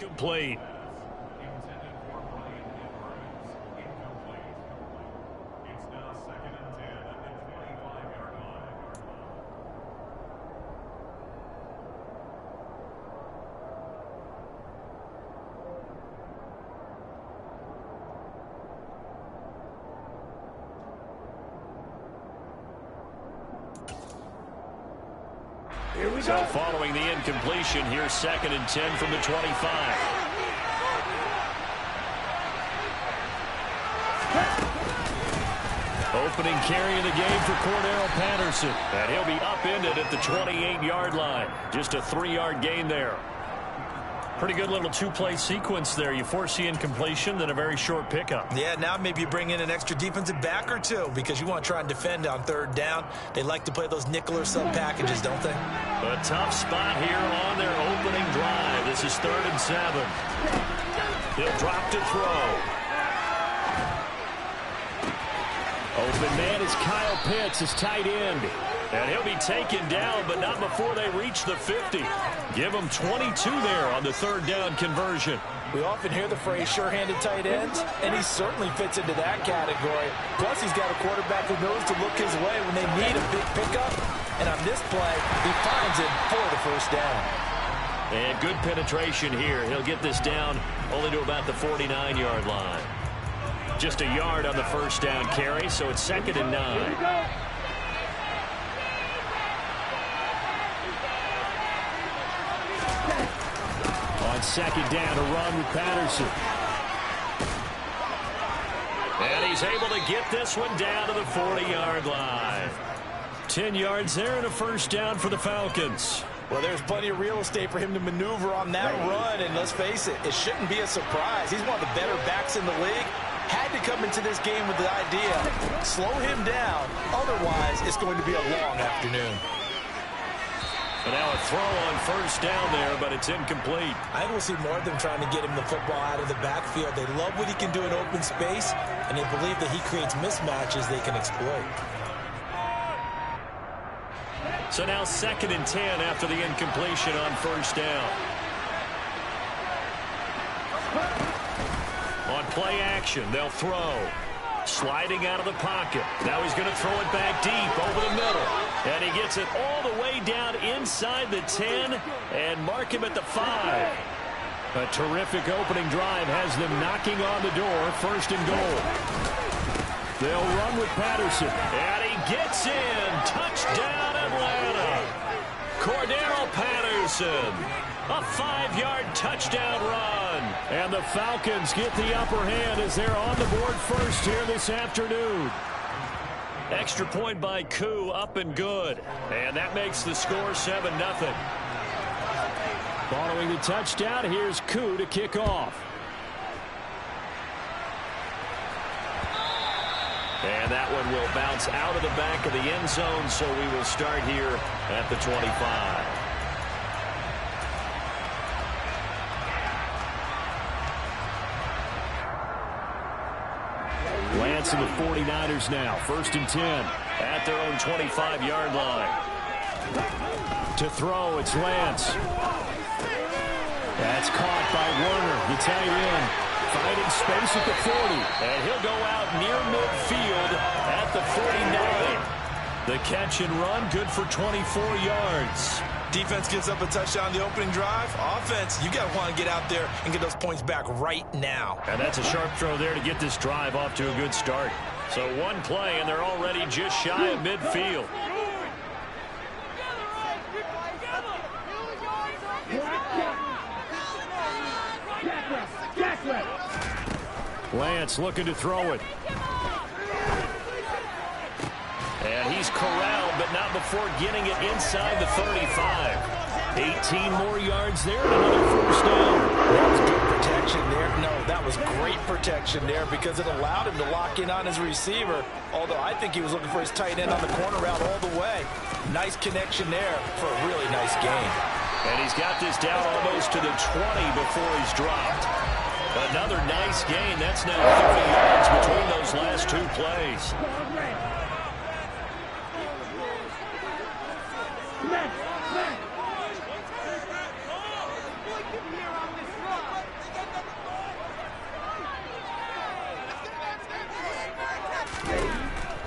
Incomplete. So following the incompletion, here's 2nd and 10 from the 25. Opening carry of the game for Cordero Patterson. And he'll be upended at the 28-yard line. Just a 3-yard gain there. Pretty good little two-play sequence there. You force the incompletion, then a very short pickup. Yeah, now maybe you bring in an extra defensive back or two because you want to try and defend on 3rd down. They like to play those nickel or sub packages, don't they? A tough spot here on their opening drive. This is 3rd and 7. He'll drop to throw. Open man is Kyle Pitts, his tight end. And he'll be taken down, but not before they reach the 50. Give him 22 there on the 3rd down conversion. We often hear the phrase sure-handed tight ends, and he certainly fits into that category. Plus, he's got a quarterback who knows to look his way when they need a big pickup. And on this play, he finds it for the 1st down. And good penetration here. He'll get this down only to about the 49-yard line. Just a yard on the 1st down carry, so it's 2nd and 9. On 2nd down, a run with Patterson. And he's able to get this one down to the 40-yard line. 10 yards there and a 1st down for the Falcons. Well, there's plenty of real estate for him to maneuver on that run, and let's face it, it shouldn't be a surprise. He's one of the better backs in the league. Had to come into this game with the idea, slow him down, otherwise it's going to be a long afternoon. And now a throw on 1st down there, but it's incomplete. I think we'll see more of them trying to get him the football out of the backfield. They love what he can do in open space, and they believe that he creates mismatches they can exploit. So now 2nd and 10 after the incompletion on 1st down. On play action, they'll throw. Sliding out of the pocket. Now he's going to throw it back deep over the middle. And he gets it all the way down inside the 10 and mark him at the 5. A terrific opening drive has them knocking on the door. 1st and goal. They'll run with Patterson. And he gets in. Touchdown, Atlanta. Cordero Patterson. A 5-yard touchdown run. And the Falcons get the upper hand as they're on the board first here this afternoon. Extra point by Koo, up and good. And that makes the score 7-0. Following the touchdown, here's Koo to kick off. And that one will bounce out of the back of the end zone, so we will start here at the 25. Lance and the 49ers now. 1st and 10 at their own 25-yard line. To throw, it's Lance. That's caught by Werner, the tight end. Finding space at the 40. And he'll go out near midfield at the 49. The catch and run, good for 24 yards. Defense gives up a touchdown on the opening drive. Offense, you got to want to get out there and get those points back right now. And that's a sharp throw there to get this drive off to a good start. So one play, and they're already just shy of midfield. Lance looking to throw it. And he's corralled, but not before getting it inside the 35. 18 more yards there and another 1st down. That was good protection there. No, that was great protection there because it allowed him to lock in on his receiver, although I think he was looking for his tight end on the corner route all the way. Nice connection there for a really nice game. And he's got this down almost to the 20 before he's dropped. Another nice gain. That's now 30 yards between those last 2 plays.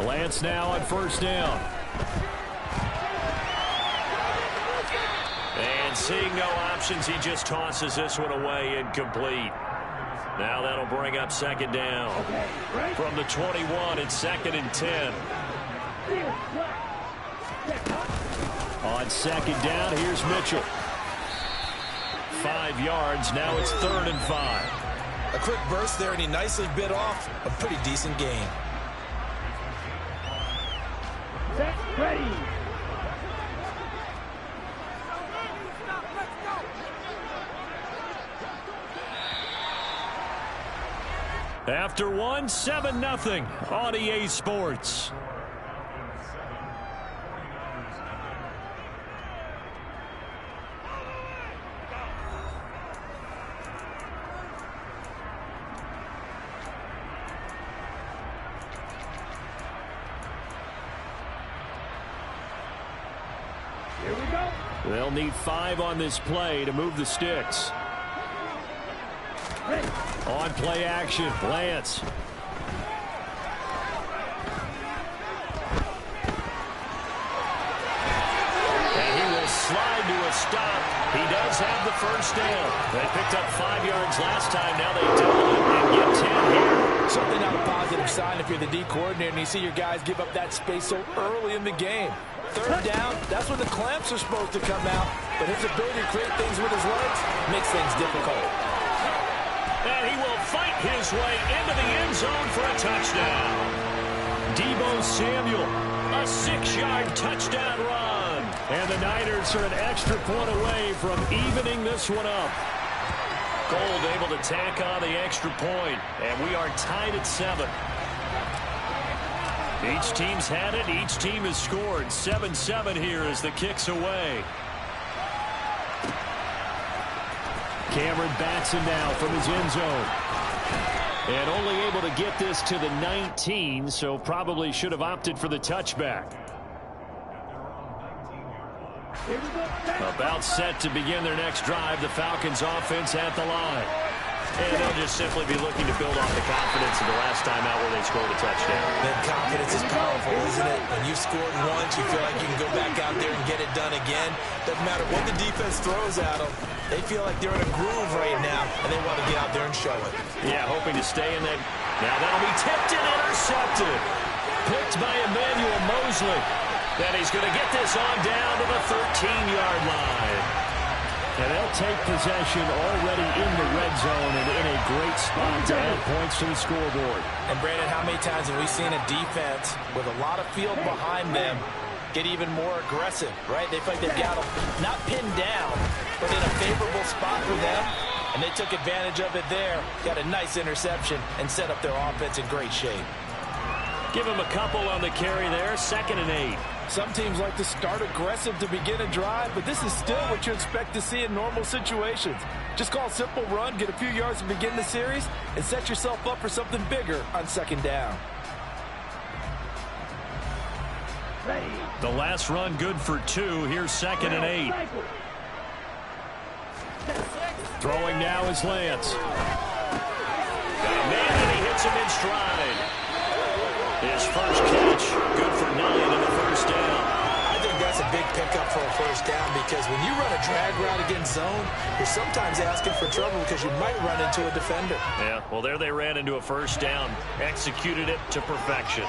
Lance now on first down. And seeing no options, he just tosses this one away, incomplete. Now that'll bring up second down. From the 21, it's 2nd and 10. On second down, here's Mitchell. 5 yards, now it's 3rd and 5. A quick burst there, and he nicely bit off a pretty decent gain. Set, ready. After one, 7-0 on EA Sports. Here we go. They'll need 5 on this play to move the sticks. Ready. On play action, Lance. And he will slide to a stop. He does have the first down. They picked up 5 yards last time. Now they double it and get 10 here. Certainly not a positive sign if you're the D coordinator and you see your guys give up that space so early in the game. 3rd down, that's when the clamps are supposed to come out. But his ability to create things with his legs makes things difficult. And he will fight his way into the end zone for a touchdown. Deebo Samuel, a 6-yard touchdown run. And the Niners are an extra point away from evening this one up. Gold able to tack on the extra point, and we are tied at 7. Each team's had it. Each team has scored. 7-7 here as the kick's away. Cameron Batson now from his end zone. And only able to get this to the 19, so probably should have opted for the touchback. About set to begin their next drive. The Falcons offense at the line. And they'll just simply be looking to build off the confidence of the last time out where they scored a touchdown. That confidence is powerful, isn't it? When you've scored once, you feel like you can go back out there and get it done again. Doesn't matter what the defense throws at them. They feel like they're in a groove right now, and they want to get out there and show it. Yeah, hoping to stay in that. Now that'll be tipped and intercepted. Picked by Emmanuel Mosley. Then he's going to get this on down to the 13-yard line. And they'll take possession already in the red zone and in a great spot to add points to the scoreboard. And, Brandon, how many times have we seen a defense with a lot of field behind them get even more aggressive, right? They feel like they've got them not pinned down, but in a favorable spot for them. And they took advantage of it there, got a nice interception, and set up their offense in great shape. Give him a couple on the carry there, 2nd and 8. Some teams like to start aggressive to begin a drive, but this is still what you expect to see in normal situations. Just call a simple run, get a few yards to begin the series, and set yourself up for something bigger on 2nd down. Ready. The last run good for 2. Here's 2nd and 8. Throwing now is Lance. Got a man and he hits him in stride. His first catch, good for 9 and a first down. I think that's a big pickup for a first down because when you run a drag route against zone, you're sometimes asking for trouble because you might run into a defender. Yeah, well, there they ran into a first down. Executed it to perfection.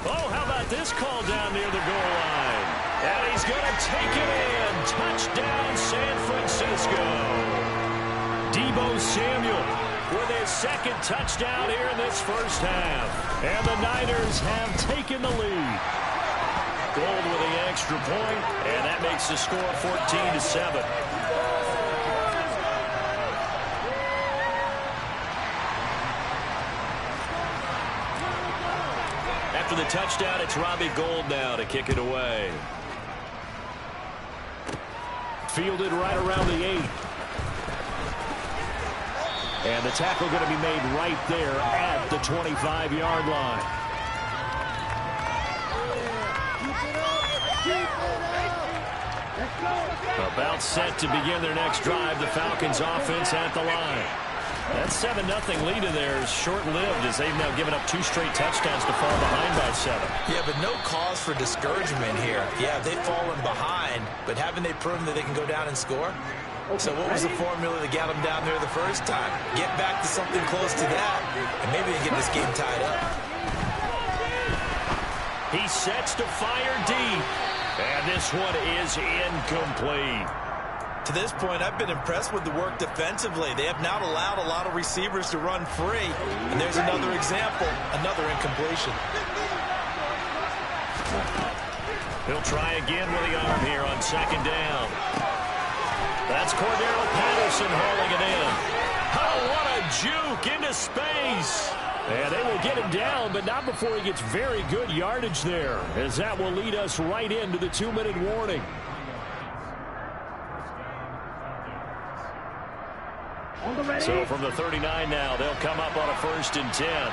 Oh, how about this call down near the goal line? And he's going to take it in. Touchdown, San Francisco. Deebo Samuel with his 2nd touchdown here in this first half. And the Niners have taken the lead. Gold with the extra point, and that makes the score 14-7. After the touchdown, it's Robbie Gould now to kick it away. Fielded right around the 8. And the tackle going to be made right there at the 25-yard line. About set to begin their next drive. The Falcons offense at the line. That 7-0 lead of theirs short-lived as they've now given up 2 straight touchdowns to fall behind by 7. Yeah, but no cause for discouragement here. Yeah, they've fallen behind, but haven't they proven that they can go down and score? So what was the formula that got them down there the first time? Get back to something close to that, and maybe they get this game tied up. He sets to fire deep, and this one is incomplete. To this point, I've been impressed with the work defensively. They have not allowed a lot of receivers to run free. And there's another example, another incompletion. He'll try again with the arm here on 2nd down. That's Cordero Patterson hauling it in. Oh, what a juke into space. And they will get him down, but not before he gets very good yardage there, as that will lead us right into the 2-minute warning. So from the 39 now, they'll come up on a 1st and 10.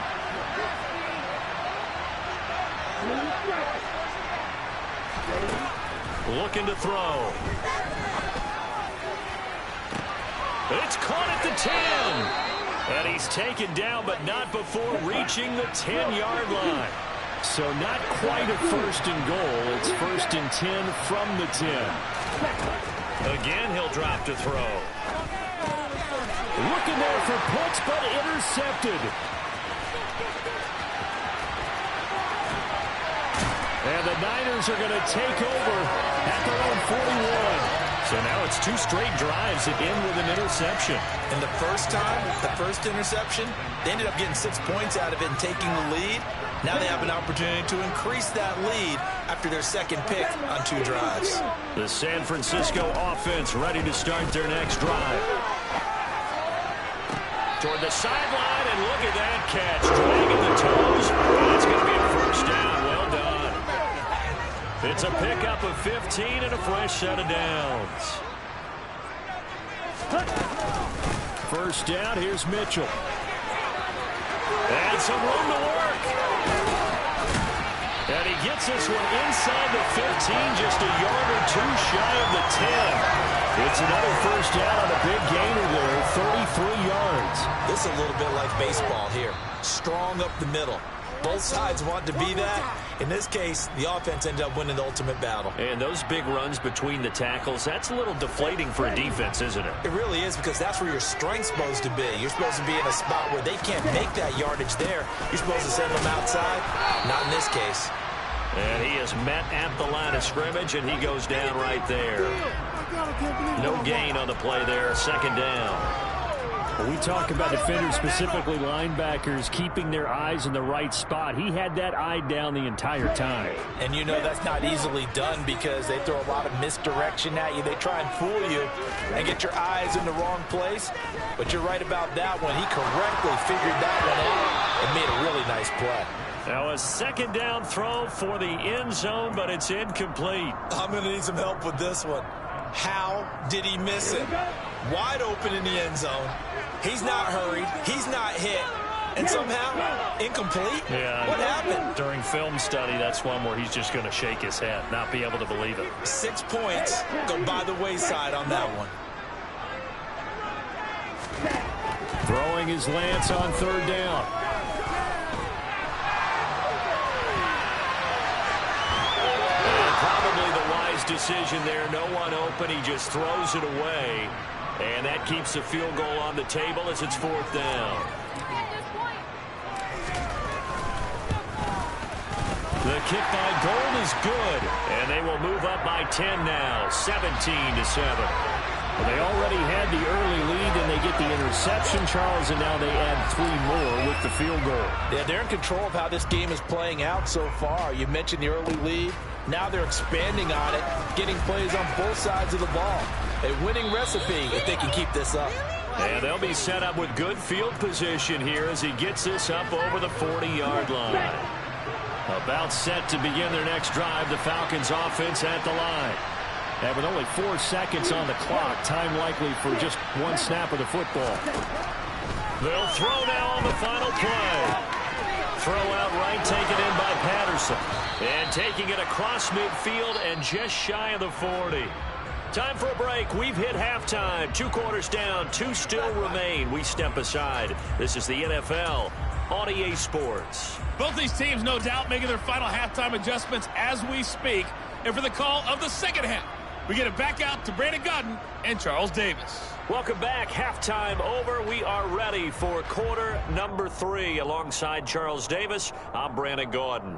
Looking to throw. It's caught at the 10. And he's taken down, but not before reaching the 10-yard line. So not quite a 1st and goal. It's 1st and 10 from the 10. Again, he'll drop to throw. Looking there for puts, but intercepted. And the Niners are going to take over at their own 41. So now it's 2 straight drives that end with an interception. And the first interception, they ended up getting 6 points out of it and taking the lead. Now they have an opportunity to increase that lead after their 2nd pick on 2 drives. The San Francisco offense ready to start their next drive. Toward the sideline, and look at that catch. Dragging the toes, and it's going to be a 1st down. Well done. It's a pickup of 15 and a fresh set of downs. 1st down, here's Mitchell. And some room to work. And he gets this one inside the 15, just a yard or 2 shy of the 10. It's another 1st down on a big gainer there, 33 yards. This is a little bit like baseball here. Strong up the middle. Both sides want to be that. In this case, the offense ended up winning the ultimate battle. And those big runs between the tackles, that's a little deflating for a defense, isn't it? It really is, because that's where your strength's supposed to be. You're supposed to be in a spot where they can't make that yardage there. You're supposed to send them outside. Not in this case. And he is met at the line of scrimmage, and he goes down right there. No gain on the play there, 2nd down. When we talk about defenders, specifically linebackers, keeping their eyes in the right spot, he had that eye down the entire time. And you know that's not easily done because they throw a lot of misdirection at you. They try and fool you and get your eyes in the wrong place. But you're right about that one. He correctly figured that one out and made a really nice play. Now a 2nd down throw for the end zone, but it's incomplete. I'm going to need some help with this one. How did he miss it? Wide open in the end zone. He's not hurried. He's not hit. And somehow, incomplete? Yeah. What happened? During film study, that's one where he's just going to shake his head, not be able to believe it. 6 points go by the wayside on that one. Throwing his Lance on 3rd down. And probably the wise decision there. No one open. He just throws it away. And that keeps the field goal on the table as it's 4th down. The kick by Gold is good, and they will move up by 10 now, 17-7. Well, they already had the early lead, and they get the interception, Charles, and now they add 3 more with the field goal. Yeah, they're in control of how this game is playing out so far. You mentioned the early lead. Now they're expanding on it, getting plays on both sides of the ball. A winning recipe if they can keep this up. And they'll be set up with good field position here as he gets this up over the 40-yard line. About set to begin their next drive, the Falcons offense at the line. And with only 4 seconds on the clock, time likely for just 1 snap of the football. They'll throw now on the final play. Throw out right, taken in by Patterson. And taking it across midfield and just shy of the 40. Time for a break. We've hit halftime. 2 quarters down. 2 still remain. We step aside. This is the NFL on EA Sports. Both these teams, no doubt, making their final halftime adjustments as we speak. And for the call of the second half, we get it back out to Brandon Gaudin and Charles Davis. Welcome back. Halftime over. We are ready for quarter number 3. Alongside Charles Davis, I'm Brandon Gaudin.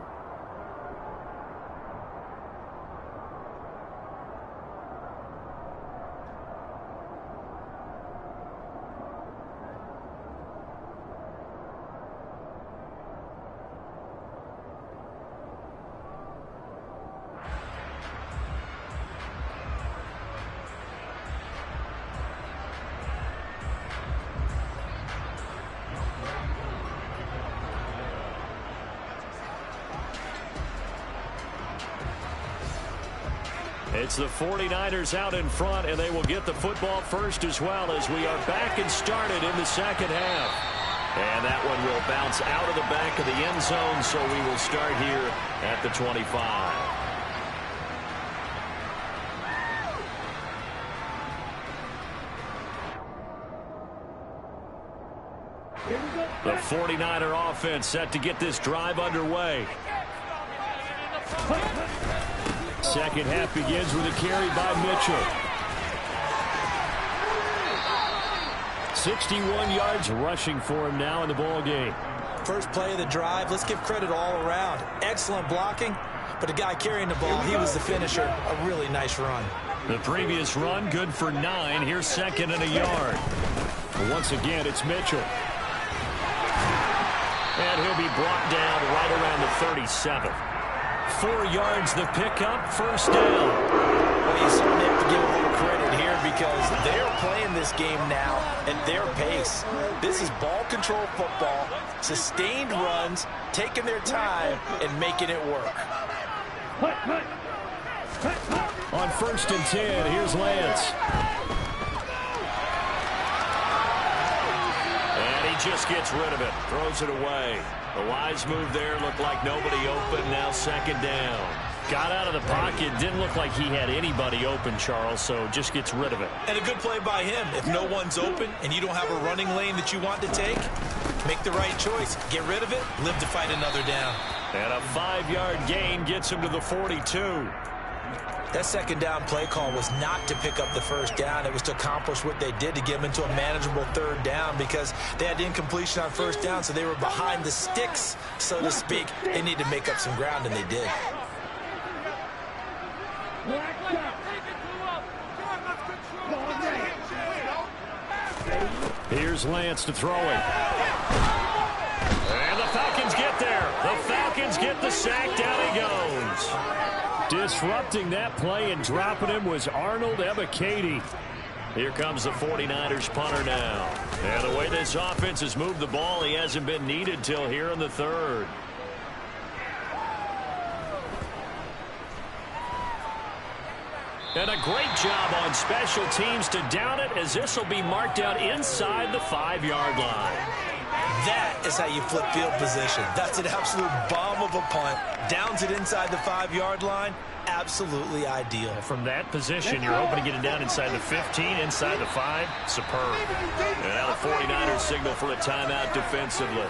It's the 49ers out in front, and they will get the football first as well as we are back and started in the second half. And that one will bounce out of the back of the end zone, so we will start here at the 25. The 49er offense set to get this drive underway. Second half begins with a carry by Mitchell. 61 yards rushing for him now in the ball game. First play of the drive, let's give credit all around. Excellent blocking, but the guy carrying the ball, he was the finisher. A really nice run. The previous run, good for 9. Here's second and a yard. Once again, it's Mitchell. And he'll be brought down right around the 37. 4 yards the pickup, first down. Well, you certainly have to give a little credit here because they're playing this game now at their pace. This is ball control football, sustained runs, taking their time, and making it work. On 1st and 10, here's Lance. And he just gets rid of it, throws it away. The wise move there, looked like nobody open, now second down. Got out of the pocket, didn't look like he had anybody open, Charles, so just gets rid of it. And a good play by him. If no one's open and you don't have a running lane that you want to take, make the right choice. Get rid of it, live to fight another down. And a 5-yard gain gets him to the 42. That second down play call was not to pick up the first down. It was to accomplish what they did to get them into a manageable third down because they had incompletion on first down, so they were behind the sticks, so to speak. They need to make up some ground, and they did. Here's Lance to throw it. And the Falcons get there. The Falcons get the sack. Down he goes. Disrupting that play and dropping him was Arnold Ebiketie. Here comes the 49ers punter now. And the way this offense has moved the ball, he hasn't been needed till here in the third. And a great job on special teams to down it, as this will be marked out inside the 5-yard line. That is how you flip field position. That's an absolute bomb of a punt. Downs it inside the 5-yard line. Absolutely ideal. From that position, you're hoping to get it down inside the 15, inside the 5. Superb. And now the 49ers signal for a timeout defensively.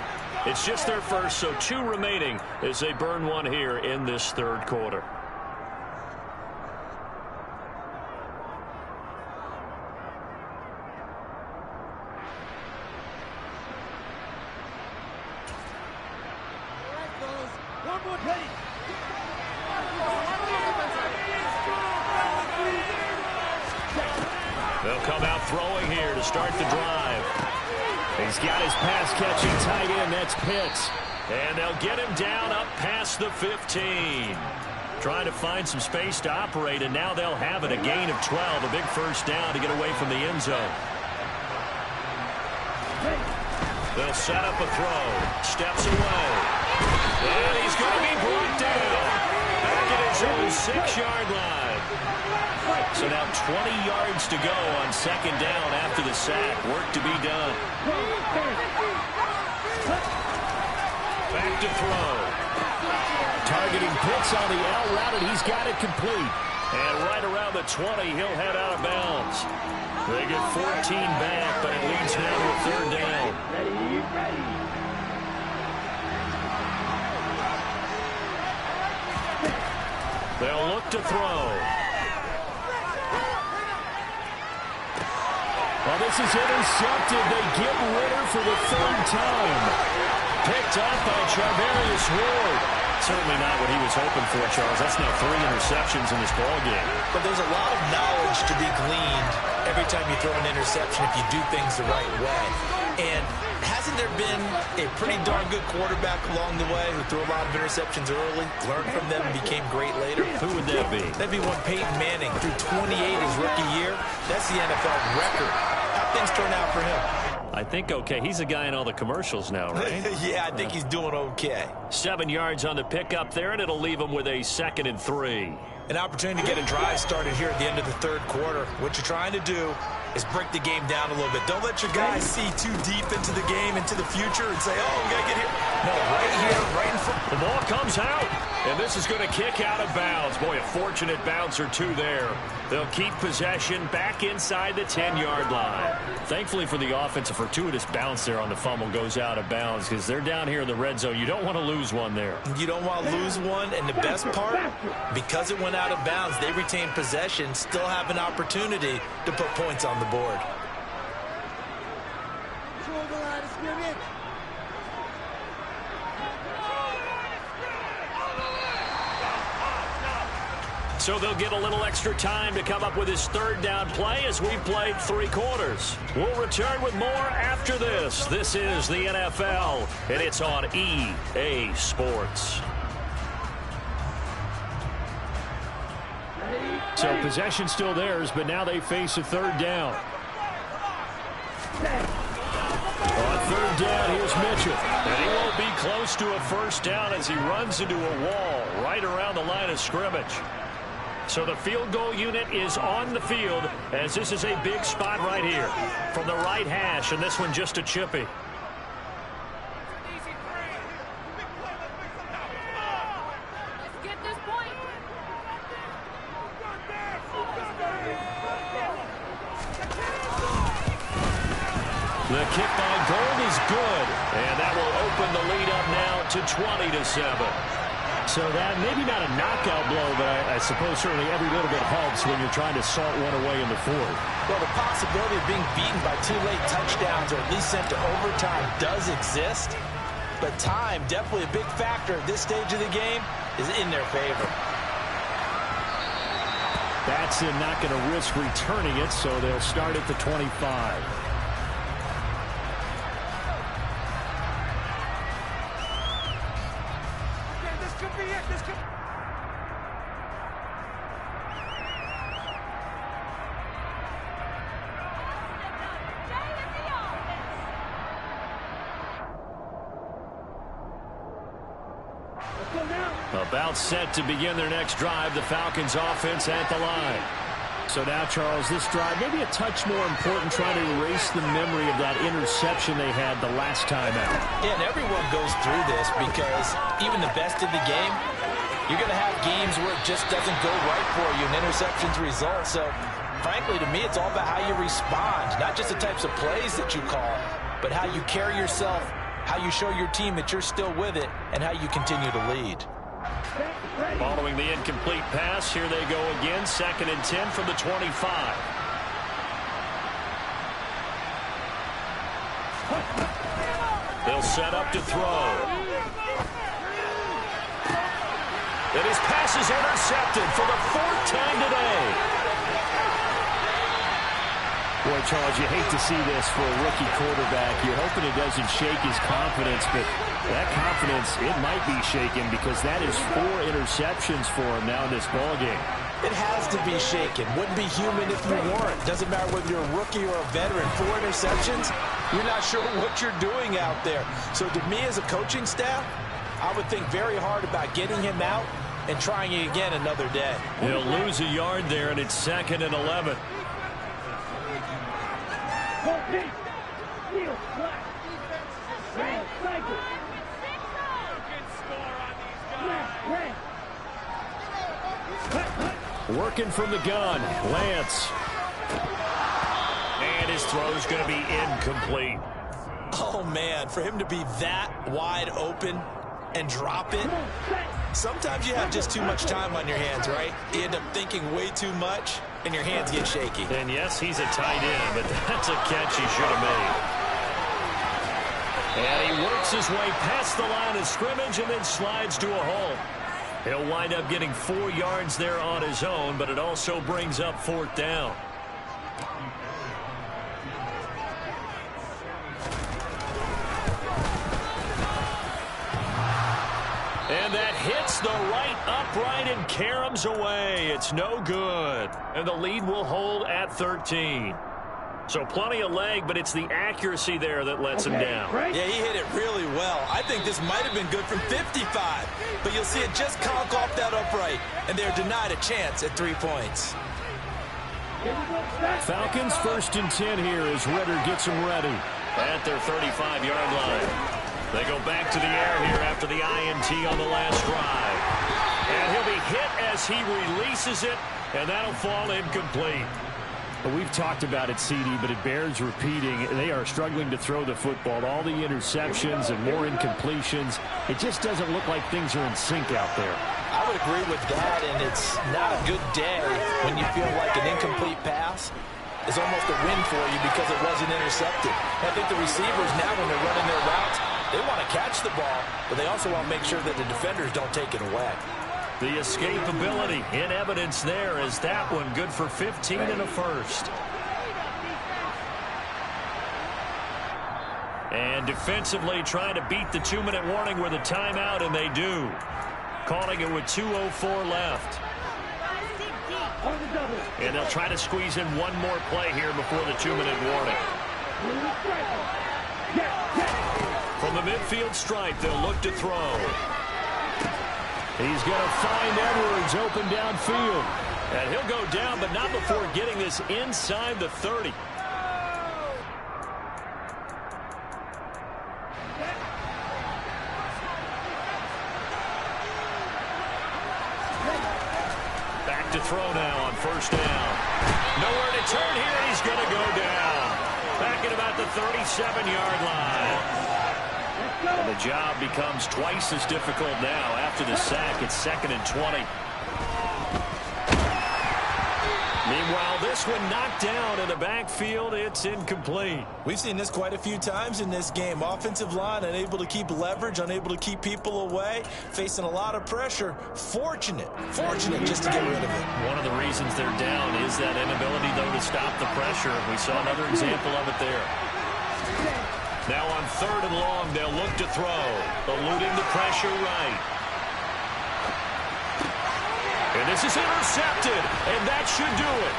It's just their first, so 2 remaining as they burn one here in this third quarter. They'll come out throwing here to start the drive. He's got his pass-catching tight end. That's Pitts. And they'll get him down up past the 15. Trying to find some space to operate, and now they'll have it. A gain of 12. A big first down to get away from the end zone. They'll set up a throw. Steps away. And he's going to be brought down. Back at his own 6-yard line. So now 20 yards to go on second down after the sack. Work to be done. Back to throw. Targeting Pitts on the out route, and he's got it complete. And right around the 20, he'll head out of bounds. They get 14 back, but it leads now to a third down. Ready. They'll look to throw. Well, this is intercepted. They get Ridder for the third time. Picked up by Charvarius Ward. Certainly not what he was hoping for, Charles. That's now 3 interceptions in this ballgame. But there's a lot of knowledge to be gleaned every time you throw an interception if you do things the right way. And hasn't there been a pretty darn good quarterback along the way who threw a lot of interceptions early, learned from them, and became great later? Who would that be? That'd be one Peyton Manning threw 28 his rookie year. That's the NFL record. How things turn out for him? I think okay. He's a guy in all the commercials now, right? Yeah, I think he's doing okay. 7 yards on the pickup there, and it'll leave him with a 2nd and 3. An opportunity to get a drive started here at the end of the third quarter. What you're trying to do is break the game down a little bit. Don't let your guys see too deep into the game, into the future, and say, oh, we got to get here. No, right here, right in front. The ball comes out, and this is going to kick out of bounds. Boy, a fortunate bounce or two there. They'll keep possession back inside the 10-yard line. Thankfully for the offense, a fortuitous bounce there on the fumble goes out of bounds because they're down here in the red zone. You don't want to lose one there. You don't want to lose one, and the best part, because it went out of bounds, they retain possession, still have an opportunity to put points on the board. So they'll get a little extra time to come up with his third down play as we've played 3 quarters. We'll return with more after this. This is the NFL, and it's on EA Sports. So possession still theirs, but now they face a third down. On third down, here's Mitchell. And he won't be close to a first down as he runs into a wall right around the line of scrimmage. So the field goal unit is on the field as this is a big spot right here from the right hash, and this one just a chippy. The kick by Gold is good, and that will open the lead up now to 20-7. So that maybe not a knockout blow, but I suppose certainly every little bit helps when you're trying to salt one away in the fourth. Well, the possibility of being beaten by 2 late touchdowns or at least sent to overtime does exist, but time, definitely a big factor at this stage of the game, is in their favor. Batson not going to risk returning it, so they'll start at the 25. About set to begin their next drive, the Falcons offense at the line. So now, Charles, this drive maybe a touch more important, trying to erase the memory of that interception they had the last time out. Yeah, and everyone goes through this because even the best of the game, you're going to have games where it just doesn't go right for you and interceptions result. So, frankly, to me, it's all about how you respond, not just the types of plays that you call, but how you carry yourself, how you show your team that you're still with it, and how you continue to lead. Following the incomplete pass, here they go again, 2nd and 10 from the 25. They'll set up to throw. And his pass is intercepted for the 4th time today. Boy, Charles, you hate to see this for a rookie quarterback. You're hoping it doesn't shake his confidence, but that confidence, it might be shaken because that is 4 interceptions for him now in this ballgame. It has to be shaken. Wouldn't be human if you weren't. Doesn't matter whether you're a rookie or a veteran. 4 interceptions, you're not sure what you're doing out there. So to me as a coaching staff, I would think very hard about getting him out and trying it again another day. He'll lose a yard there, and it's 2nd and 11. Working from the gun, Lance. And his throw's going to be incomplete. Oh, man, for him to be that wide open and drop it. Sometimes you have just too much time on your hands, right? You end up thinking way too much, and your hands get shaky. And yes, he's a tight end, but that's a catch he should have made. And he works his way past the line of scrimmage and then slides to a hole. He'll wind up getting 4 yards there on his own, but it also brings up 4th down. And that hits the right upright and caroms away. It's no good. And the lead will hold at 13. So plenty of leg, but it's the accuracy there that lets him down. Yeah, he hit it really well. I think this might have been good from 55. But you'll see it just conk off that upright. And they're denied a chance at 3 points. Falcons 1st and 10 here as Ritter gets them ready. At their 35-yard line. They go back to the air here after the INT on the last drive. And he'll be hit as he releases it, and that'll fall incomplete. Well, we've talked about it, CD, but it bears repeating. They are struggling to throw the football. All the interceptions and more incompletions. It just doesn't look like things are in sync out there. I would agree with that, and it's not a good day when you feel like an incomplete pass is almost a win for you because it wasn't intercepted. I think the receivers now, when they're running their routes, they want to catch the ball, but they also want to make sure that the defenders don't take it away. The escapability in evidence there is that one good for 15 and a first. And defensively trying to beat the 2-minute warning with a timeout, and they do. Calling it with 2:04 left. And they'll try to squeeze in one more play here before the 2-minute warning. From the midfield stripe, they'll look to throw. He's going to find Edwards open downfield. And he'll go down, but not before getting this inside the 30. Back to throw now on 1st down. Nowhere to turn here, and he's going to go down. Back at about the 37-yard line. And the job becomes twice as difficult now after the sack. It's 2nd and 20. Meanwhile, this one knocked down in the backfield. It's incomplete. We've seen this quite a few times in this game. Offensive line unable to keep leverage, unable to keep people away, facing a lot of pressure. Fortunate just to get rid of it. One of the reasons they're down is that inability, though, to stop the pressure. We saw another example of it there. Now on 3rd and long, they'll look to throw, eluding the pressure right. And this is intercepted, and that should do it.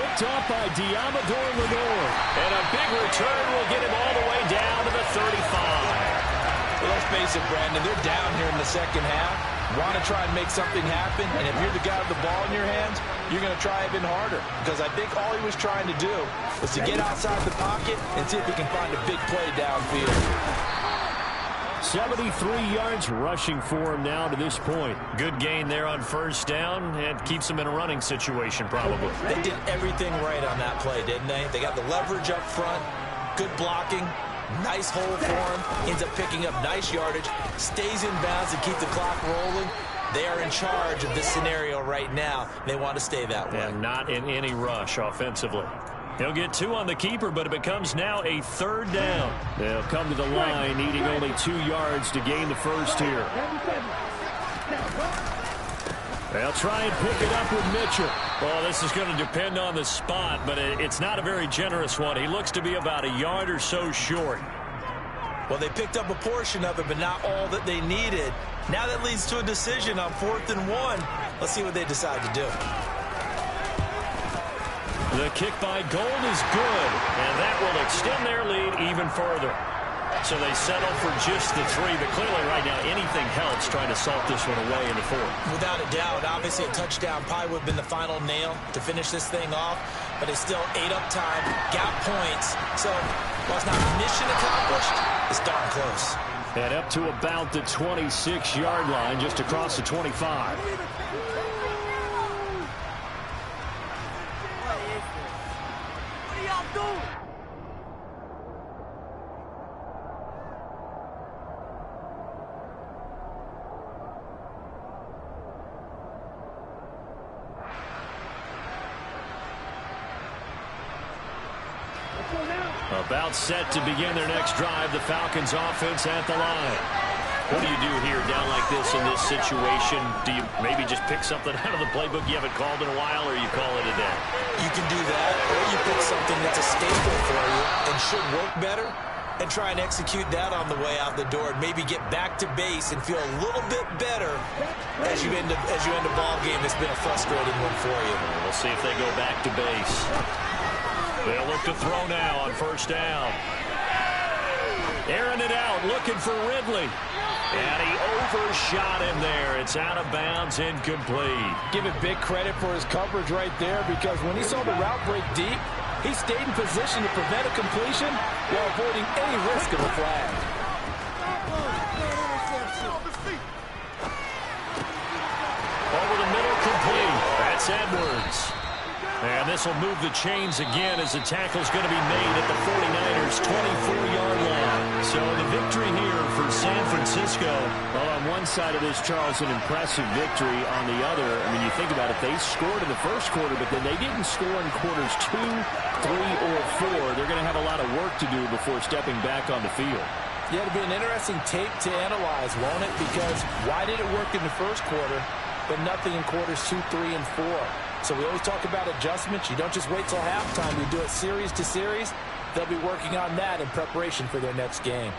Picked up by Diamador Lenore. And a big return will get him all the way down to the 35. Well, let's face it, Brandon, they're down here in the second half. Want to try and make something happen, and if you're the guy with the ball in your hands, you're going to try even harder. Because I think all he was trying to do was to get outside the pocket and see if he can find a big play downfield. 73 yards rushing for him now to this point. Good gain there on 1st down, and keeps him in a running situation probably. They did everything right on that play, didn't they? They got the leverage up front, good blocking, nice hole for him, ends up picking up nice yardage, stays in bounds to keep the clock rolling. They are in charge of this scenario right now. They want to stay that way. And not in any rush offensively. He'll get 2 on the keeper, but it becomes now a 3rd down. They'll come to the line, needing only 2 yards to gain the first here. They'll try and pick it up with Mitchell. Well, this is going to depend on the spot, but it's not a very generous one. He looks to be about a yard or so short. Well, they picked up a portion of it, but not all that they needed. Now that leads to a decision on 4th and 1. Let's see what they decide to do. The kick by Gold is good, and that will extend their lead even further. So they settle for just the 3, but clearly right now anything helps trying to salt this one away in the 4th. Without a doubt, obviously a touchdown probably would have been the final nail to finish this thing off, but it's still 8 up time, got points. So while it's not mission accomplished, it's darn close. And up to about the 26-yard line, just across the 25. About set to begin their next drive. The Falcons offense at the line. What do you do here down like this in this situation? Do you maybe just pick something out of the playbook you haven't called in a while, or you call it a day? You can do that, or you pick something that's a staple for you and should work better and try and execute that on the way out the door and maybe get back to base and feel a little bit better as you end a ball game that's been a frustrating one for you. We'll see if they go back to base. They'll look to throw now on first down. Airing it out, looking for Ridley. And he overshot him there. It's out of bounds, incomplete. Give it big credit for his coverage right there, because when he saw the route break deep, he stayed in position to prevent a completion while avoiding any risk of a flag. Over the middle, complete. That's Edwards. And this will move the chains again as the tackle's going to be made at the 49ers' 24-yard line. So the victory here for San Francisco. Well, on one side of this, Charles, an impressive victory. On the other, I mean, you think about it, they scored in the first quarter, but then they didn't score in quarters 2, 3, or 4. They're going to have a lot of work to do before stepping back on the field. Yeah, it'll be an interesting tape to analyze, won't it? Because why did it work in the first quarter, but nothing in quarters 2, 3, and 4? So we always talk about adjustments. You don't just wait till halftime. You do it series to series. They'll be working on that in preparation for their next game.